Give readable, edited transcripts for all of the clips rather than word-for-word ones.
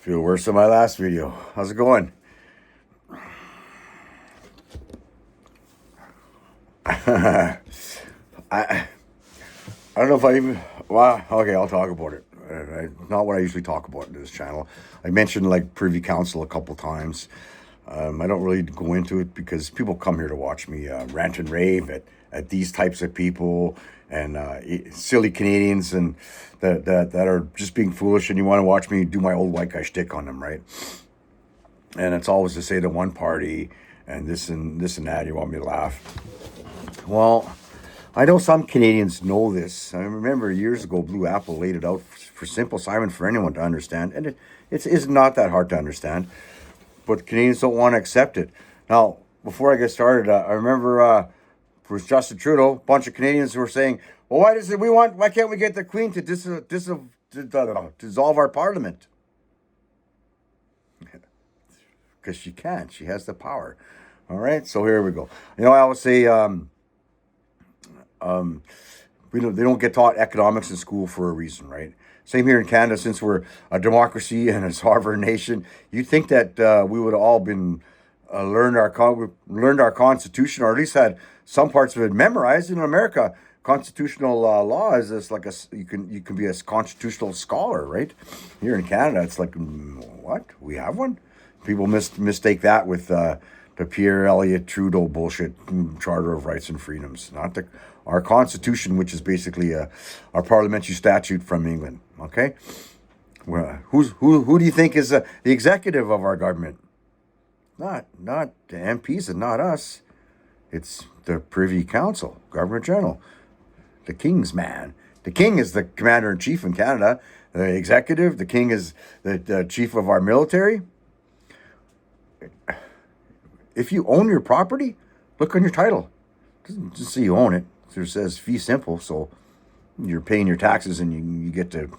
Feel worse than my last video. How's it going? I I don't know if I even. Well, okay, I'll talk about it. Not what I usually talk about in this channel. I mentioned like Privy Council a couple times. I don't really go into it because people come here to watch me rant and rave at these types of people and silly Canadians and that are just being foolish, and you want to watch me do my old white guy shtick on them, right? And it's always to say to one party and this and that. You want me to laugh? Well, I know some Canadians know this. I remember years ago, Blue Apple laid it out for simple Simon for anyone to understand, and it's not that hard to understand. But Canadians don't want to accept it. Now, before I get started, I remember it was Justin Trudeau. A bunch of Canadians who were saying, "Well, why can't we get the Queen to dissolve our Parliament?" Because she can. She has the power. All right. So here we go. I always say, they don't get taught economics in school for a reason, right? Same here in Canada, since we're a democracy and a sovereign nation. You'd think that we would have all been learned our constitution, or at least had some parts of it memorized. In America, constitutional law is this like you can be a constitutional scholar, right? Here in Canada, it's like what, we have one. People mistake that with the Pierre Elliott Trudeau bullshit Charter of Rights and Freedoms, not our Constitution, which is basically our parliamentary statute from England. Okay, well, who do you think is the executive of our government? Not the MPs and not us. It's the Privy Council, Governor General, the King's man. The King is the Commander in Chief in Canada. The executive, the King is the chief of our military. If you own your property, look on your title. It doesn't just say you own it. It says fee simple, so you're paying your taxes and you get to,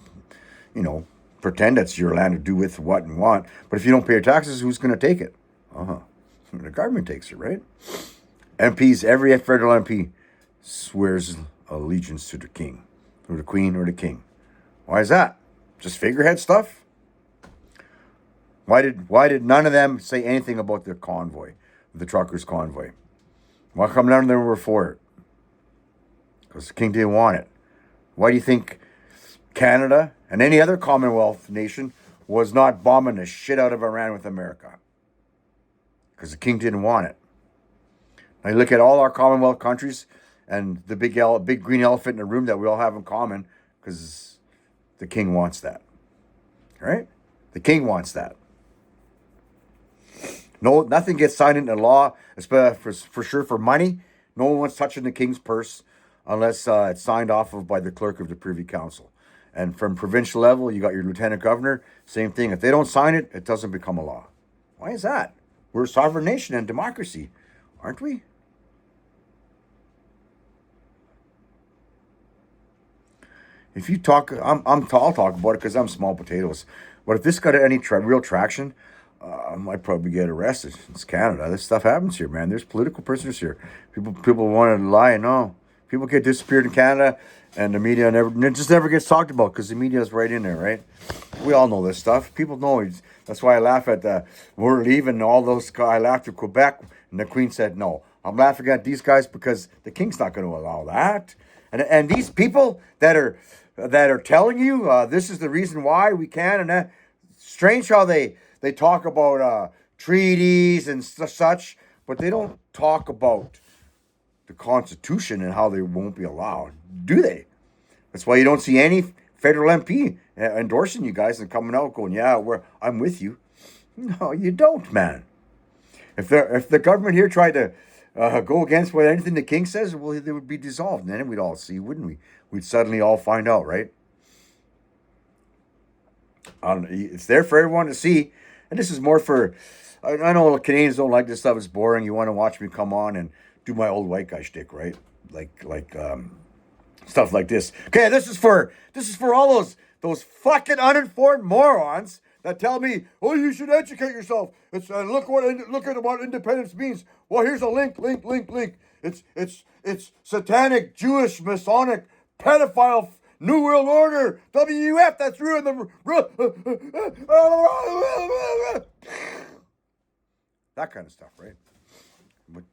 pretend it's your land to do with what and want. But if you don't pay your taxes, who's going to take it? The government takes it, right? MPs, every federal MP swears allegiance to the King, or the Queen, or the King. Why is that? Just figurehead stuff? Why did none of them say anything about the convoy, the truckers' convoy? Why come none of them were for it? Because the King didn't want it. Why do you think Canada and any other Commonwealth nation was not bombing the shit out of Iran with America? Because the King didn't want it. Now you look at all our Commonwealth countries and the big green elephant in the room that we all have in common, because the King wants that. Right? The King wants that. No, nothing gets signed into law, especially for sure for money. No one's touching the King's purse unless it's signed off of by the clerk of the Privy Council. And from provincial level, you got your lieutenant governor, same thing. If they don't sign it, it doesn't become a law. Why is that? We're a sovereign nation and democracy, aren't we? If you talk, I'll talk about it because I'm small potatoes. But if this got any real traction, I might probably get arrested. It's Canada. This stuff happens here, man. There's political prisoners here. People want to lie. No, people get disappeared in Canada, and the media never gets talked about because the media is right in there, right? We all know this stuff. People know. That's why I laugh at we're leaving all those. I laughed at Quebec, and the Queen said no. I'm laughing at these guys because the King's not going to allow that. And these people that are telling you this is the reason why we can, and that, strange how they talk about treaties and such, but they don't talk about the Constitution and how they won't be allowed, do they? That's why you don't see any federal MP endorsing you guys and coming out going, "Yeah, I'm with you." No, you don't, man. If the government here tried to go against anything the King says, well, they would be dissolved, and then we'd all see, wouldn't we? We'd suddenly all find out, right? It's there for everyone to see. And this is more for, I know Canadians don't like this stuff. It's boring. You want to watch me come on and do my old white guy shtick, right? Like stuff like this. Okay, this is for all those fucking uninformed morons that tell me, "Oh, you should educate yourself. It's look at what independence means." Well, here's a link. It's satanic, Jewish, Masonic, pedophile New World Order, WF, that's ruined the... That kind of stuff, right? But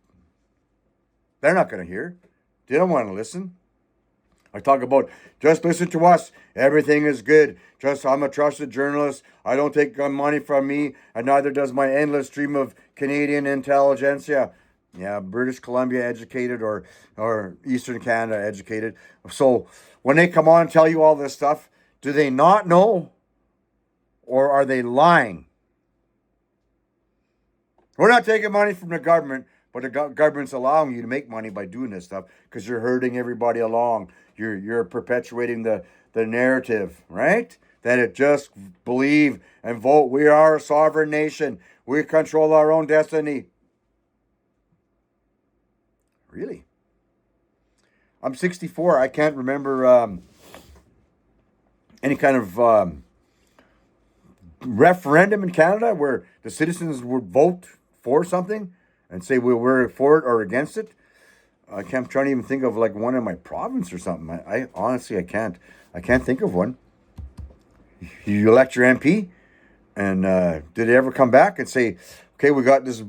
they're not going to hear. They don't want to listen. I talk about, just listen to us. Everything is good. I'm a trusted journalist. I don't take money from me, and neither does my endless stream of Canadian intelligentsia. Yeah, British Columbia educated or Eastern Canada educated. So when they come on and tell you all this stuff, do they not know, or are they lying? We're not taking money from the government, but the government's allowing you to make money by doing this stuff because you're herding everybody along. You're perpetuating the narrative, right? That it just believe and vote. We are a sovereign nation. We control our own destiny. Really? I'm 64. I can't remember any kind of referendum in Canada where the citizens would vote for something and say we're for it or against it. I'm trying to even think of like one in my province or something. I honestly, I can't think of one. You elect your MP, and did it ever come back and say, okay, we got this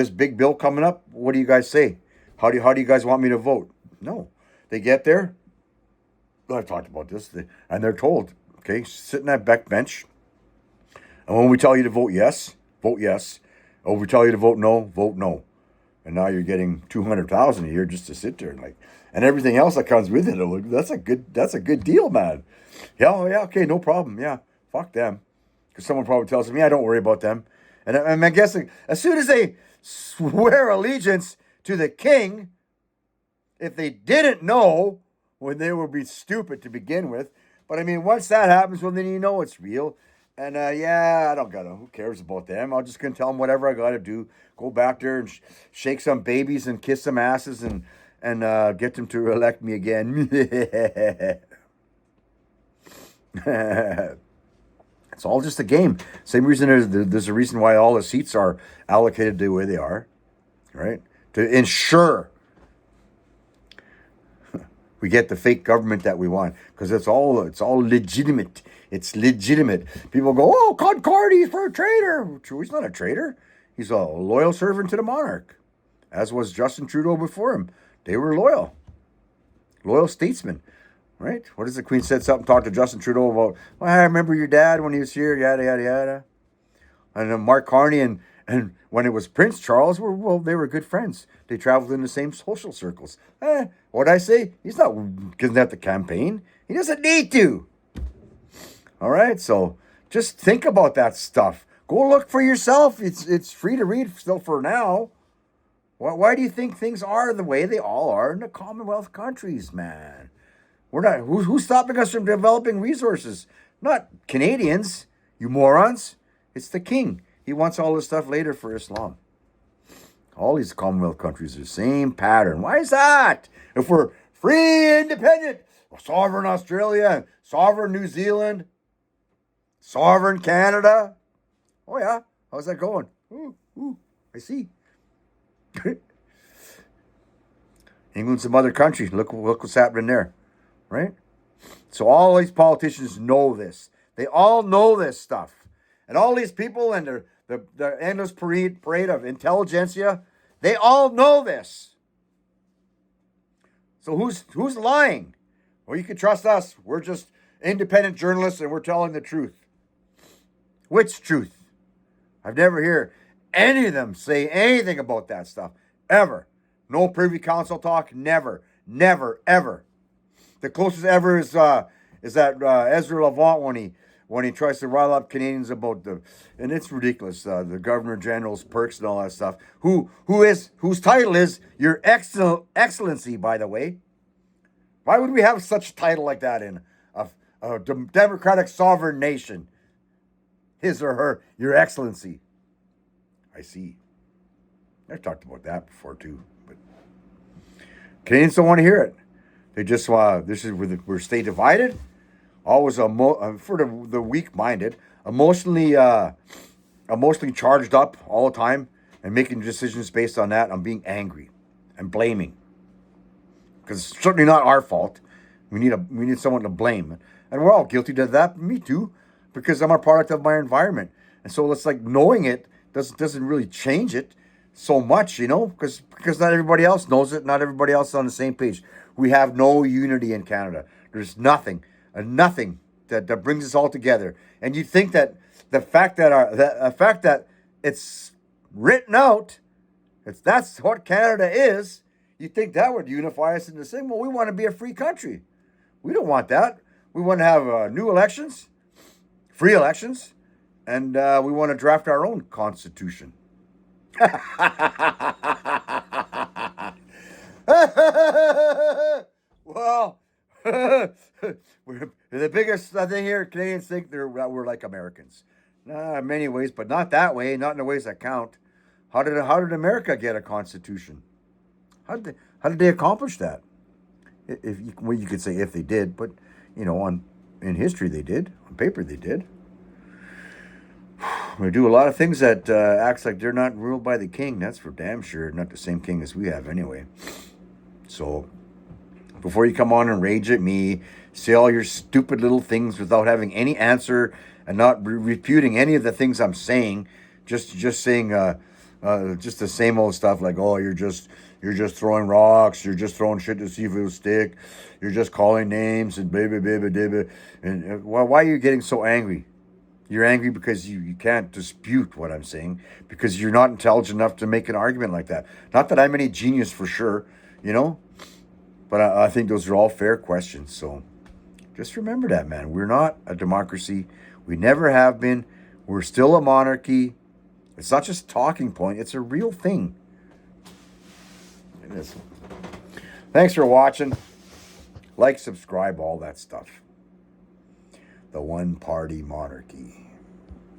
big bill coming up. What do you guys say? How do you guys want me to vote? No. They get there. I've talked about this. And they're told, okay, sit in that back bench. And when we tell you to vote yes, vote yes. Or we tell you to vote no, vote no. And now you're getting $200,000 a year just to sit there and everything else that comes with it. Like, that's a good deal, man. Yeah, okay, no problem. Yeah, fuck them. Because someone probably tells me, yeah, don't worry about them. And I'm guessing as soon as they swear allegiance to the king, if they didn't know, when they would be stupid to begin with. But I mean, once that happens, well, then you know it's real. And I don't gotta. Who cares about them? I'm just gonna tell them whatever I gotta do. Go back there and shake some babies and kiss some asses and get them to elect me again. It's all just a game. Same reason there's a reason why all the seats are allocated the way they are, right? To ensure we get the fake government that we want, because it's all legitimate. It's legitimate. People go, oh, Concordy's for a traitor. He's not a traitor. He's a loyal servant to the monarch, as was Justin Trudeau before him. They were loyal statesmen, right? What is the Queen said something, talked to Justin Trudeau about, well, I remember your dad when he was here, yada, yada, yada. And then Mark Carney and when it was Prince Charles, they were good friends. They traveled in the same social circles. What'd I say? He's not getting at the campaign. He doesn't need to. All right, so just think about that stuff. Go look for yourself. It's free to read still for now. Why do you think things are the way they all are in the Commonwealth countries, man? We're not. Who's stopping us from developing resources? Not Canadians, you morons. It's the king. He wants all this stuff later for Islam. All these Commonwealth countries are the same pattern. Why is that? If we're free, independent, sovereign Australia, sovereign New Zealand, sovereign Canada. Oh yeah, how's that going? Ooh, I see. England, some other countries. Look what's happening there, right? So all these politicians know this. They all know this stuff, and all these people and the endless parade of intelligentsia, they all know this. So who's lying? Well, you can trust us. We're just independent journalists, and we're telling the truth. Which truth? I've never heard any of them say anything about that stuff, ever. No Privy Council talk, never, ever. The closest ever is that Ezra Levant when he tries to rile up Canadians about and it's ridiculous, the Governor General's perks and all that stuff. Whose title is Your Excellency, by the way. Why would we have such a title like that in a democratic sovereign nation? His or her, Your Excellency. I see. I've talked about that before too, but Canadians don't want to hear it. They just this is where we're stay divided. Always for the weak-minded, emotionally charged up all the time, and making decisions based on that. I'm being angry and blaming, because it's certainly not our fault. We need someone to blame, and we're all guilty to that. Me too, because I'm a product of my environment, and so it's like knowing it doesn't really change it so much, because not everybody else knows it. Not everybody else is on the same page. We have no unity in Canada. There's nothing that brings us all together. And you think that the fact that it's written out, that's what Canada is. You think that would unify us into saying, well, we want to be a free country. We don't want that. We want to have new elections, free elections, and we want to draft our own constitution. Well, we're the biggest thing here. Canadians think we're like Americans. In many ways, but not that way. Not in the ways that count. How did America get a constitution? How did they accomplish that? You could say if they did, but in history they did. On paper they did. We do a lot of things that acts like they're not ruled by the king. That's for damn sure. Not the same king as we have anyway. So before you come on and rage at me, say all your stupid little things without having any answer and not refuting any of the things I'm saying, just saying just the same old stuff like, oh, you're just throwing rocks, you're just throwing shit to see if it'll stick, you're just calling names and baby, and why are you getting so angry? You're angry because you can't dispute what I'm saying, because you're not intelligent enough to make an argument like that. Not that I'm any genius for sure, but I think those are all fair questions. So just remember that, man. We're not a democracy. We never have been. We're still a monarchy. It's not just a talking point. It's a real thing. It is. Thanks for watching. Like, subscribe, all that stuff. The one-party monarchy.